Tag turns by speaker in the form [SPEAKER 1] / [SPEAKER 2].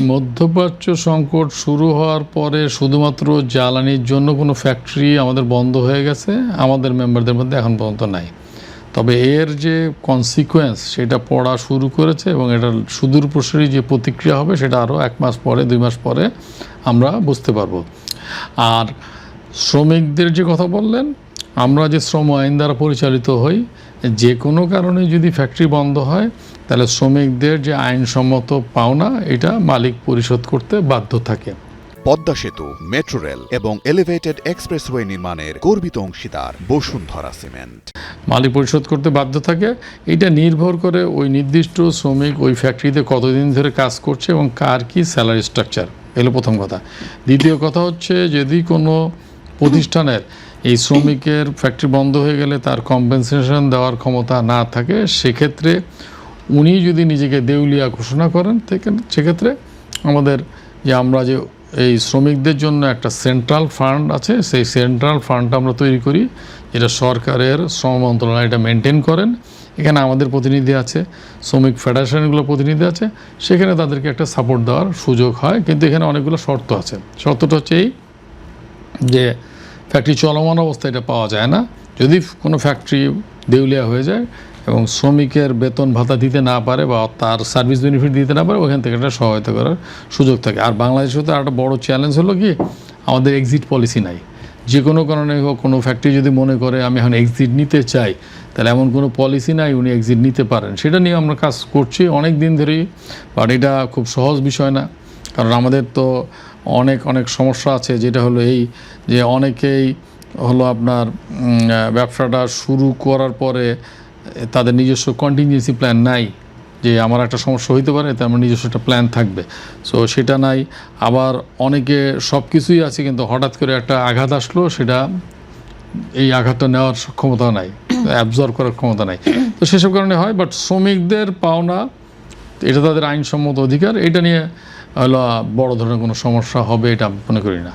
[SPEAKER 1] মধ্যপ্রাচ্য সংকট শুরু হওয়ার পরে শুধুমাত্র জ্বালানির জন্য কোনো ফ্যাক্টরি আমাদের বন্ধ হয়ে গেছে আমাদের মেম্বারদের মধ্যে এখন পর্যন্ত নাই। তবে এর যে কনসিকোয়েন্স সেটা পড়া শুরু করেছে এবং এটার সুদূর প্রসারী যে প্রতিক্রিয়া হবে সেটা আরও 1 মাস পরে 2 মাস পরে আমরা বুঝতে পারবো। আর শ্রমিকদের যে কথা বললেন, আমরা যে শ্রম আইন দ্বারা পরিচালিত হই, যে কোনো কারণে যদি ফ্যাক্টরি বন্ধ হয় তাহলে শ্রমিকদের যে আইনসম্মত পাওনা এটা মালিক পরিশোধ করতে বাধ্য থাকে।
[SPEAKER 2] পদ্মা সেতু, মেট্রো রেল এবং এলিভেটেড এক্সপ্রেসওয়ে নির্মাণের গর্বিত অংশীদার বসুন্ধরা সিমেন্ট।
[SPEAKER 1] মালিক পরিশোধ করতে বাধ্য থাকে। এটা নির্ভর করে ওই নির্দিষ্ট শ্রমিক ওই ফ্যাক্টরিতে কতদিন ধরে কাজ করছে এবং কার কি স্যালারি স্ট্রাকচার, এগুলো প্রথম কথা। দ্বিতীয় কথা হচ্ছে যদি কোনো প্রতিষ্ঠানের এই শ্রমিকের ফ্যাক্টরি বন্ধ হয়ে গেলে তার কম্পেনসেশন দেওয়ার ক্ষমতা না থাকে, সেক্ষেত্রে উনি যদি নিজেকে দেউলিয়া ঘোষণা করেন সেক্ষেত্রে আমাদের আমরা যে এই শ্রমিকদের জন্য একটা সেন্ট্রাল ফান্ড আছে, সেই সেন্ট্রাল ফান্ডটা আমরা তৈরি করি, যেটা সরকারের শ্রম মন্ত্রণালয় এটা মেনটেন করেন। এখানে আমাদের প্রতিনিধি আছে, শ্রমিক ফেডারেশনগুলো প্রতিনিধি আছে, সেখানে তাদেরকে একটা সাপোর্ট দেওয়ার সুযোগ হয়। কিন্তু এখানে অনেকগুলো শর্ত আছে। শর্তটা হচ্ছে এই যে ফ্যাক্টরি চলমান অবস্থায় এটা পাওয়া যায় না। যদি কোনো ফ্যাক্টরি দেউলিয়া হয়ে যায় এবং শ্রমিকের বেতন ভাতা দিতে না পারে বা তার সার্ভিস বেনিফিট দিতে না পারে, ওখান থেকে একটা সহায়তা করার সুযোগ থাকে। আর বাংলাদেশে তো একটা বড় চ্যালেঞ্জ হলো কি, আমাদের এক্সিট পলিসি নাই। যে কোনো কারণে কোনো ফ্যাক্টরি যদি মনে করে আমি এখন এক্সিট নিতে চাই, তাহলে এমন কোনো পলিসি নাই উনি এক্সিট নিতে পারেন। সেটা নিয়ে আমরা কাজ করছি অনেক দিন ধরেই, বাট এটা খুব সহজ বিষয় না। কারণ আমাদের তো অনেক সমস্যা আছে, যেটা হলো এই যে অনেকেই হলো আপনার ব্যবসাটা শুরু করার পরে তাদের নিজস্ব কন্টিনজেন্সি প্ল্যান নাই, যে আমার একটা সমস্যা হইতে পারে তো আমার নিজস্ব একটা প্ল্যান থাকবে। সো সেটা নাই। আবার অনেকে সব কিছুই আছে কিন্তু হঠাৎ করে একটা আঘাত আসলো, সেটা এই আঘাতটা নেওয়ার ক্ষমতা নাই, অ্যাবজর্ব করার ক্ষমতা নাই। তো সেসব কারণে হয়। বাট শ্রমিকদের পাওনা এটা তাদের আইনসম্মত অধিকার, এটা নিয়ে হলো বড় ধরনের কোনো সমস্যা হবে এটা মনে করি না।